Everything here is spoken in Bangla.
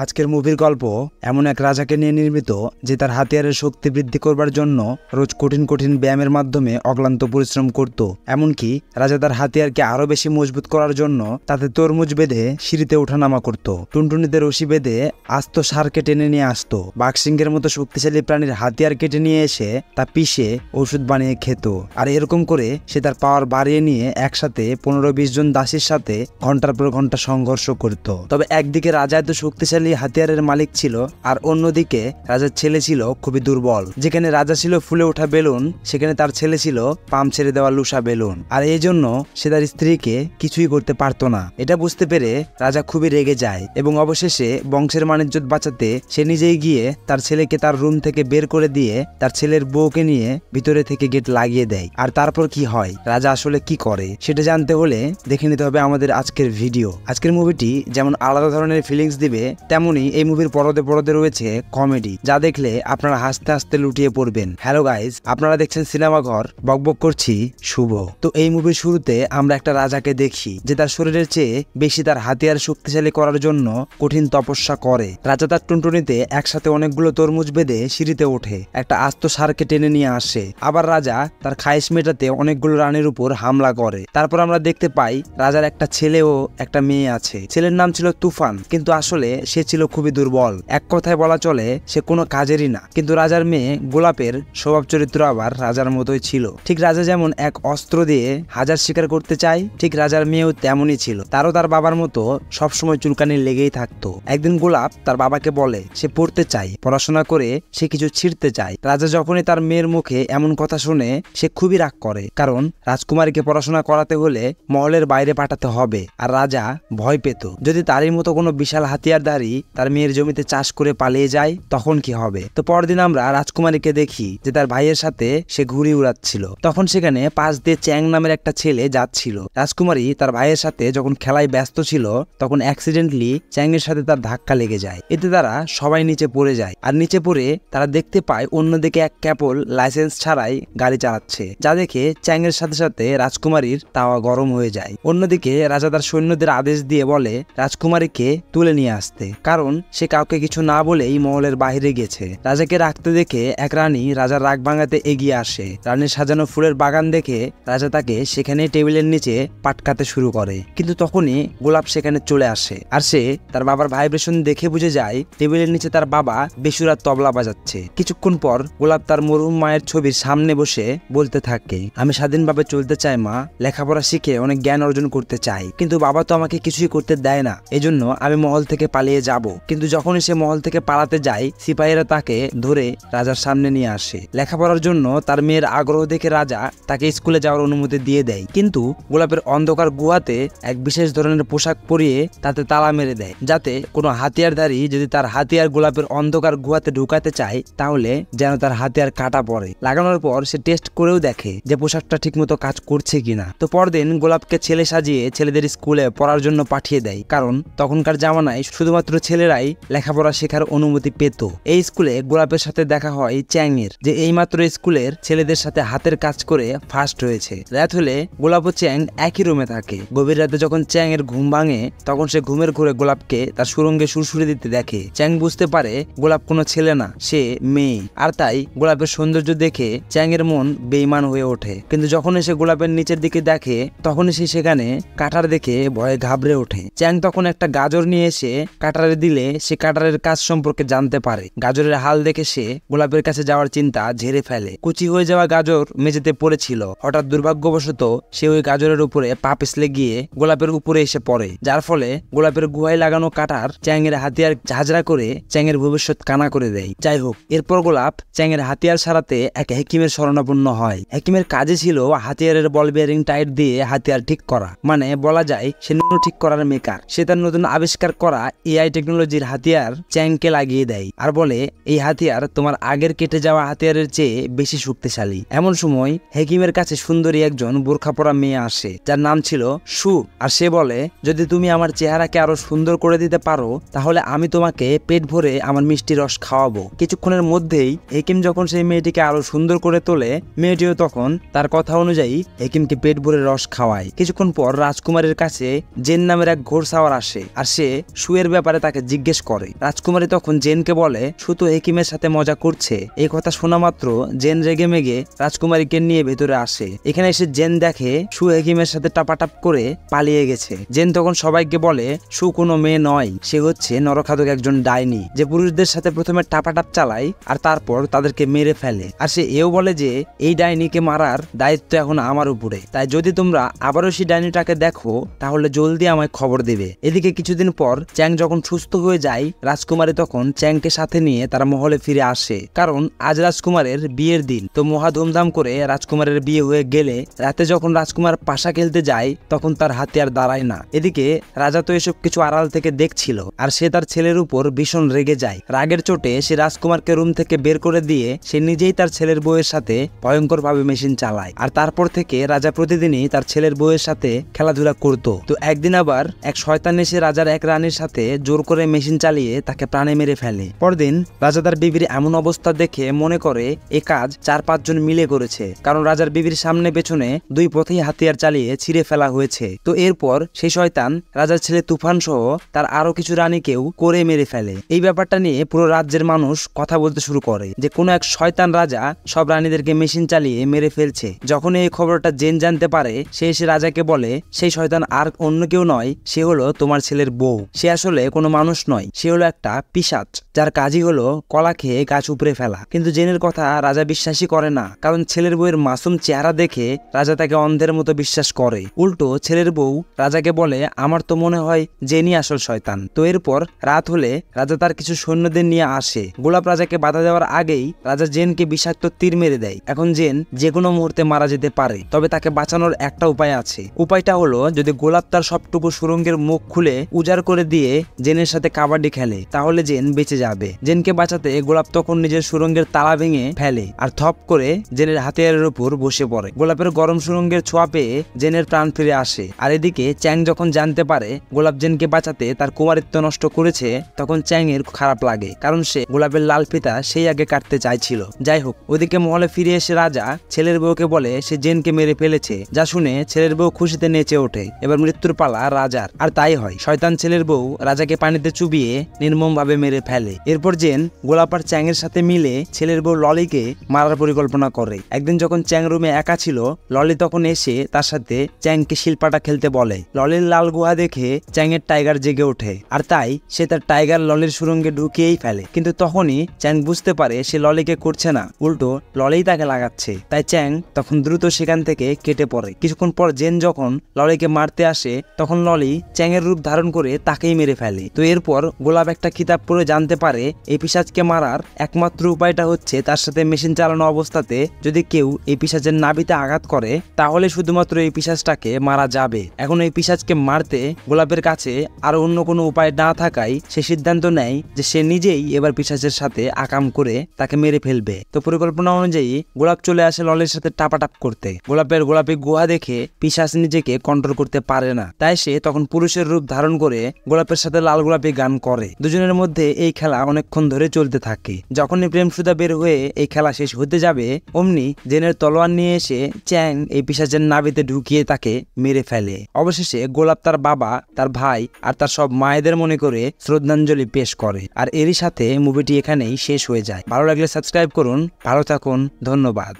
আজকের মুভির গল্প এমন এক রাজাকে নিয়ে নির্মিত যে তার হাতিয়ারের শক্তি বৃদ্ধি করবার জন্য রোজ কঠিন কঠিন ব্যায়ামের মাধ্যমে অক্লান্ত পরিশ্রম করত। এমনকি রাজা তার হাতিয়ারকে আরো বেশি মজবুত করার জন্য তাতে তরমুজ বেঁধে সিঁড়িতে ওঠানামা করত। টুনটুনিতে রশি বেঁধে আস্ত সারকে টেনে নিয়ে আসতো। বাঘসিংহের মতো শক্তিশালী প্রাণীর হাতিয়ার কেটে নিয়ে এসে তা পিষে ওষুধ বানিয়ে খেত। আর এরকম করে সে তার পাওয়ার বাড়িয়ে নিয়ে একসাথে 15-20 জন দাসীর সাথে ঘন্টার পর ঘন্টা সংঘর্ষ করত। তবে একদিকে রাজা এত শক্তিশালী হাতিয়ারের মালিক ছিল, আর অন্যদিকে রাজার ছেলে ছিল খুবই দুর্বল। যেখানে রাজা ছিল ফুলে ওঠা বেলুন, সেখানে তার ছেলে ছিল পাম ছেড়ে দেওয়া লুসা বেলুন। আর এই জন্য সে তার স্ত্রীকে কিছুই করতে পারতো না। এটা বুঝতে পেরে রাজা খুবই রেগে যায় এবং অবশেষে বংশের মানিজ্যত বাঁচাতে সে নিজেই গিয়ে তার ছেলেকে তার রুম থেকে বের করে দিয়ে তার ছেলের বউকে নিয়ে ভিতরে থেকে গেট লাগিয়ে দেয়। আর তারপর কি হয়, রাজা আসলে কি করে, সেটা জানতে হলে দেখে নিতে হবে আমাদের আজকের ভিডিও। আজকের মুভিটি যেমন আলাদা ধরনের ফিলিংস দিবে, তেমনি এই মুভির পরদে পরদে রয়েছে কমেডি, যা দেখলে আপনারা হাসতে হাসতে লুটিয়ে পড়বেন। হ্যালো গাইজ, আপনারা দেখছেন সিনেমা ঘর, বকবক করছি শুভ। তো এই মুভির শুরুতে আমরা একটা রাজাকে দেখি যে তার শরীরের চেয়ে বেশি তার হাতিয়ার শক্তিশালী করার জন্য কঠিন তপস্যা করে। রাজা তার টুনটুনিতে একসাথে অনেকগুলো তরমুজ বেঁধে সিঁড়িতে ওঠে, একটা আস্ত সারকে টেনে নিয়ে আসে। আবার রাজা তার খায়েশ মেটাতে অনেকগুলো রানীর উপর হামলা করে। তারপর আমরা দেখতে পাই রাজার একটা ছেলে ও একটা মেয়ে আছে। ছেলের নাম ছিল তুফান, কিন্তু আসলে সে ছিল খুবই দুর্বল। এক কথায় বলা চলে সে কোনো কাজেরই না। কিন্তু রাজার মেয়ে গোলাপের স্বভাব চরিত্র আবার রাজার মতোই ছিল। ঠিক রাজা যেমন এক অস্ত্র দিয়ে হাজার শিকার করতে চায়, ঠিক রাজার মেয়েও তেমনই ছিল। তারও তার বাবার মতো সবসময় চুলকানি লেগেই থাকতো। একদিন গোলাপ তার বাবাকে বলে সে পড়তে চায়, পড়াশোনা করে সে কিছু ছিঁড়তে চায়। রাজা যখনই তার মেয়ের মুখে এমন কথা শুনে সে খুবই রাগ করে, কারণ রাজকুমারীকে পড়াশোনা করাতে হলে মহলের বাইরে পাঠাতে হবে। আর রাজা ভয় পেত যদি তারই মতো কোনো বিশাল হাতিয়ারধারী তার মেয়ের জমিতে চাষ করে পালিয়ে যায়, তখন কি হবে। তো পরদিন আমরা রাজকুমারীকে দেখি যে তার ভাইয়ের সাথে সে ঘুড়ি উড়াচ্ছিল। তখন সেখানে পাশ দিয়ে চ্যাং নামের একটা ছেলে যাচ্ছিল। রাজকুমারী তার ভাইয়ের সাথে যখন খেলায় ব্যস্ত ছিল, তখন অ্যাক্সিডেন্টলি চ্যাংয়ের সাথে তার ধাক্কা লেগে যায়। এতে তারা সবাই নিচে পড়ে যায়। আর নিচে পড়ে তারা দেখতে পায় অন্যদিকে এক ক্যাপল লাইসেন্স ছাড়াই গাড়ি চালাচ্ছে, যা দেখে চ্যাংয়ের সাথে সাথে রাজকুমারীর তাওয়া গরম হয়ে যায়। অন্যদিকে রাজা তার সৈন্যদের আদেশ দিয়ে বলে রাজকুমারীকে তুলে নিয়ে আসতে, কারণ সে কাউকে কিছু না বলেই মহলের বাইরে গেছে। রাজাকে রাখতে দেখে এক রানী রাজার রাগ ভাঙাতে এগিয়ে আসে। রানীর সাজানো ফুলের বাগান দেখে রাজা তাকে সেখানে টেবিলের নিচে পাটকাতে শুরু করে। কিন্তু তখনই গোলাপ সেখানে চলে আসে, আর সে তার বাবার ভাইব্রেশন দেখে বুঝে যায় টেবিলের নিচে তার বাবা বেসুরার তবলা বাজাচ্ছে। কিছুক্ষণ পর গোলাপ তার মরহুম মায়ের ছবির সামনে বসে বলতে থাকে, আমি স্বাধীনভাবে চলতে চাই মা, লেখাপড়া শিখে অনেক জ্ঞান অর্জন করতে চাই, কিন্তু বাবা তো আমাকে কিছুই করতে দেয় না, এজন্য আমি মহল থেকে পালিয়ে যাব। কিন্তু যখনই সে মহল থেকে পালাতে যায়, সিপাহীরা তাকে ধরে রাজার সামনে নিয়ে আসে। লেখাপড়ার জন্য তার মেয়ের আগ্রহ দেখে রাজা তাকে স্কুলে যাওয়ার অনুমতি দিয়ে দেয়, কিন্তু গোলাপের অন্ধকার গুহাতে এক বিশেষ ধরনের পোশাক পরিয়ে তাতে তালা মেরে দেয়, যাতে কোনো হাতিয়ারধারী যদি তার হাতিয়ার গোলাপের অন্ধকার গুহাতে ঢুকাতে চায়, তাহলে যেন তার হাতিয়ার কাটা পড়ে। লাগানোর পর সে টেস্ট করেও দেখে যে পোশাকটা ঠিকমতো কাজ করছে কিনা। তো পরদিন গোলাপকে ছেলে সাজিয়ে ছেলেদের স্কুলে পড়ার জন্য পাঠিয়ে দেয়, কারণ তখনকার জামানায় শুধুমাত্র ছেলেরাই লেখাপড়া শেখার অনুমতি পেত। এই স্কুলে গোলাপের সাথে দেখা হয় চ্যাংয়ের, যে এইমাত্র স্কুলের ছেলেদের সাথে হাতের কাজ করে ফার্স্ট হয়েছে। রাত হলে গোলাপ ও চ্যাং একই রুমে থাকে। গভীর রাতে যখন চ্যাংয়ের ঘুম ভাঙে, তখন সে ঘুমের ঘুরে গোলাপকে তার সুরঙ্গে সুরসুরি দিতে দেখে। চ্যাং বুঝতে পারে গোলাপ কোনো ছেলে না, সে মেয়ে, আর তাই গোলাপের সৌন্দর্য দেখে চ্যাংয়ের মন বেইমান হয়ে ওঠে। কিন্তু যখন সে গোলাপের নিচের দিকে দেখে, তখনই সে সেখানে কাঁটার দেখে ভয়ে ঘাবড়ে ওঠে। চ্যাং তখন একটা গাজর নিয়ে এসে কাঁটারে দিলে সে কাঁটারের কাজ সম্পর্কে জানতে পারে। গাজরের হাল দেখে সে গোলাপের কাছে যাওয়ার চিন্তা ঝেড়ে ফেলে। কুচি হয়ে যাওয়া গাজর মেঝেতে পড়েছিল। হঠাৎ দুর্ভাগ্যবশত সে ওই গাজরের উপরে পা পিছলে গিয়ে গোলাপের উপরে এসে পড়ে, যার ফলে গোলাপের গুহায় লাগানো কাঁটার চ্যাংয়ের হাতিয়ার ঝাঁঝরা করে চ্যাংয়ের ভবিষ্যৎ কানা করে দেয়। যাই হোক, এরপর গোলাপ চ্যাংয়ের হাতিয়ার সারাতে এক হেকিমের শরণাপন্ন হয়। হেকিমের কাজে ছিল হাতিয়ারের বল বিয়ারিং টাইট দিয়ে হাতিয়ার ঠিক করা, মানে বলা যায় সে নুনু ঠিক করার মেকার। সে তার নতুন আবিষ্কার করা এআই টেকনোলজির হাতিয়ার চ্যাংকে লাগিয়ে দেয়, আর বলে এই হাতিয়ার তোমার আগের কেটে যাওয়া হাতিয়ারের চেয়ে বেশি শক্তিশালী। এমন সময় হেকিমের কাছে সুন্দরী একজন বোরখা পরা মেয়ে আসে, যার নাম ছিল সু। আর সে বলে, যদি তুমি আমার চেহারাকে আরো সুন্দর করে দিতে পারো, তাহলে আমি তোমাকে পেট ভরে আমার মিষ্টি রস খাওয়াবো। কিছুক্ষণের মধ্যেই হেকিম যখন সেই মেয়েটিকে আরো সুন্দর করে তোলে, মেয়েটিও তখন তার কথা অনুযায়ী হেকিমকে পেট ভরে রস খাওয়ায়। কিছুক্ষণ পর রাজকুমারের কাছে জেন নামের এক ঘোড়সাওয়ার আসে, আর সে সুয়ের ব্যাপারে তাকে জিজ্ঞেস করে। রাজকুমারী তখন জেনকে বলে সুতো হেকিমের সাথে মজা করছে। এই কথা শোনা মাত্র জেন রেগে মেগে রাজকুমারীকে নিয়ে ভেতরে আসে। এখানে এসে জেন দেখে সু হেকিমের সাথে টাপাটাপ করে পালিয়ে গেছে। জেন তখন সবাইকে বলে সু কোনো মেয়ে নয়, সে হচ্ছে নরখাদক একজন ডাইনি, যে পুরুষদের সাথে প্রথমে টাপাটাপ চালায় আর তারপর তাদেরকে মেরে ফেলে। আর সে এও বলে যে এই ডাইনিকে মারার দায়িত্ব এখন আমার উপরে, তাই যদি তোমরা আবারও সেই ডাইনিটাকে দেখো তাহলে জলদি আমায় খবর দেবে। এদিকে কিছুদিন পর চ্যাং যখন সুস্থ হয়ে যায়, রাজকুমারী তখন চ্যাংকে সাথে নিয়ে তারা মহলে ফিরে আসে, কারণ আজ রাজকুমারের বিয়ের দিন। তো মহা ধুমধাম করে রাজকুমারের বিয়ে হয়ে গেলে রাতে যখন রাজকুমার পাশা খেলতে যায় তখন তার হাতে আর দাঁড়ায় না। এদিকে রাজা তো এসব কিছু আড়াল থেকে দেখছিল আর সে তার ছেলের উপর ভীষণ রেগে যায়। রাগের চোটে সে রাজকুমারকে রুম থেকে বের করে দিয়ে সে নিজেই তার ছেলের বউয়ের সাথে ভয়ঙ্কর ভাবে মেশিন চালায়। আর তারপর থেকে রাজা প্রতিদিনই তার ছেলের বউয়ের সাথে খেলাধুলা করত। তো একদিন আবার এক শয়তান এসে রাজার এক রানীর সাথে জোর করে মেশিন চালিয়ে তাকে প্রাণে মেরে ফেলে। পরদিন রাজা তার বিবির এমন অবস্থা দেখে মনে করে এ কাজ 4-5 জন মিলে করেছে, কারণ রাজার বিবির সামনে পেছনে দুই পথেই হাতিয়ার চালিয়ে ছিঁড়ে ফেলা হয়েছে। তো এরপর সেই শয়তান রাজার ছেলে তুফান সহ তার আরো কিছু রানীকেও করে মেরে ফেলে। এই ব্যাপারটা নিয়ে পুরো রাজ্যের মানুষ কথা বলতে শুরু করে যে কোনো এক শয়তান রাজা সব রানীদেরকে মেশিন চালিয়ে মেরে ফেলছে। যখন এই খবরটা জেন জানতে পারে সে এসে রাজাকে বলে সেই শয়তান আর অন্য কেউ নয়, সে হলো তোমার ছেলের বউ। সে আসলে কোনো মানুষ নয়, সে হলো একটা পিশাচ, যার কাজই হলো কলা খেয়ে গাছ উপড়ে ফেলা। কিন্তু জেনের কথা রাজা বিশ্বাসই করে না, কারণ ছেলের বউয়ের মাসুম চেহারা দেখে রাজা তাকে অন্ধের মতো বিশ্বাস করে। উল্টো ছেলের বউ রাজাকে বলে আমার তো মনে হয় জেনই আসল শয়তান। তো এরপর রাত হলে রাজা তার কিছু সৈন্যদের নিয়ে আসে। গোলাপ রাজাকে বাধা দেওয়ার আগেই রাজা জেনকে বিষাক্ত তীর মেরে দেয়। এখন জেন যে কোনো মুহূর্তে মারা যেতে পারে, তবে তাকে বাঁচানোর একটা উপায় আছে। উপায়টা হলো যদি গোলাপ তার সবটুকু সুরঙ্গের মুখ খুলে উজাড় করে দিয়ে জেনের সাথে কাবাডি খেলে তাহলে জেন বেঁচে যাবে। জেনকে বাঁচাতে গোলাপ তখন নিজের সুরঙ্গের তালা ভেঙে ফেলে আর থপ করে জেনের হাতিয়ারের উপর বসে পড়ে। গোলাপের গরম সুরঙ্গের ছোঁয়া পেয়ে জেনের প্রাণ ফিরে আসে। আর এদিকে চ্যাং যখন জানতে পারে গোলাপ জেনকে বাঁচাতে তার কুমারিত্ব নষ্ট করেছে তখন চ্যাং এর খারাপ লাগে, কারণ সে গোলাপের লাল ফিতা সেই আগে কাটতে চাইছিল। যাই হোক, ওদিকে মহলে ফিরে এসে রাজা ছেলের বউকে বলে সে জেনকে মেরে ফেলেছে। যা শুনে ছেলের বউ খুশিতে নেচে ওঠে। এবার মৃত্যুর পালা রাজার। আর তাই হয়, শয়তান ছেলের বউ রাজাকে পানিতে চুবিয়ে নির্মম ভাবে মেরে ফেলে। এরপর জেন গোলাপ আর চ্যাং এর সাথে মিলে ছেলের বউ ললিকে মারার পরিকল্পনা করে। একদিন যখন চ্যাং রুমে একা ছিল, ললি তখন এসে তার সাথে চ্যাংকে শিল্পাটা খেলতে বলে। ললির লাল গুহা দেখে চ্যাং এর টাইগার জেগে ওঠে আর তাই সে তার টাইগার ললির সুরঙ্গে ঢুকিয়েই ফেলে। কিন্তু তখনই চ্যাং বুঝতে পারে সে ললিকে করছে না, উল্টো ললিই তাকে লাগাচ্ছে। তাই চ্যাং তখন দ্রুত সেখান থেকে কেটে পড়ে। কিছুক্ষণ পর জেন যখন ললিকে মারতে আসে তখন ললি চ্যাং এর রূপ ধারণ করে তাকেই মেরে ফেলে। তো এরপর গোলাপ একটা কিতাব পড়ে জানতে পারে এই পিশাচকে মারার একমাত্র উপায়টা হচ্ছে তার সাথে মেশিন চালানো অবস্থাতে যদি কেউ এই পিশাচের নাভিতে আঘাত করে তাহলে শুধুমাত্র এই পিশাচটাকে মারা যাবে। এখন এই পিশাচকে মারতে গোলাপের কাছে আর অন্য কোনো উপায় না থাকায় সে সিদ্ধান্ত নেয় যে সে নিজেই এবার পিশাচের সাথে আকাম করে তাকে মেরে ফেলবে। তো পরিকল্পনা অনুযায়ী গোলাপ চলে আসে ললির সাথে টাপাটাপ করতে। গোলাপের গোলাপি গুহা দেখে পিশাচ নিজেকে কন্ট্রোল করতে পারে না, তাই সে তখন পুরুষের রূপ ধারণ করে গোলাপের সাথে লাল গোলাপি গান করে। দুজনের মধ্যে এই খেলা অনেকক্ষণ ধরে চলতে থাকে। যখনই প্রেম সুধা বের হয়ে এই খেলা শেষ হতে যাবে অমনি জেনের তলোয়ার নিয়ে এসে চ্যাং এই পিশাচের নাভিতে ঢুকিয়ে তাকে মেরে ফেলে। অবশেষে গোলাপ তার বাবা, তার ভাই আর তার সব মায়েদের মনে করে শ্রদ্ধাঞ্জলি পেশ করে। আর এরই সাথে মুভিটি এখানেই শেষ হয়ে যায়। ভালো লাগলে সাবস্ক্রাইব করুন। ভালো থাকুন, ধন্যবাদ।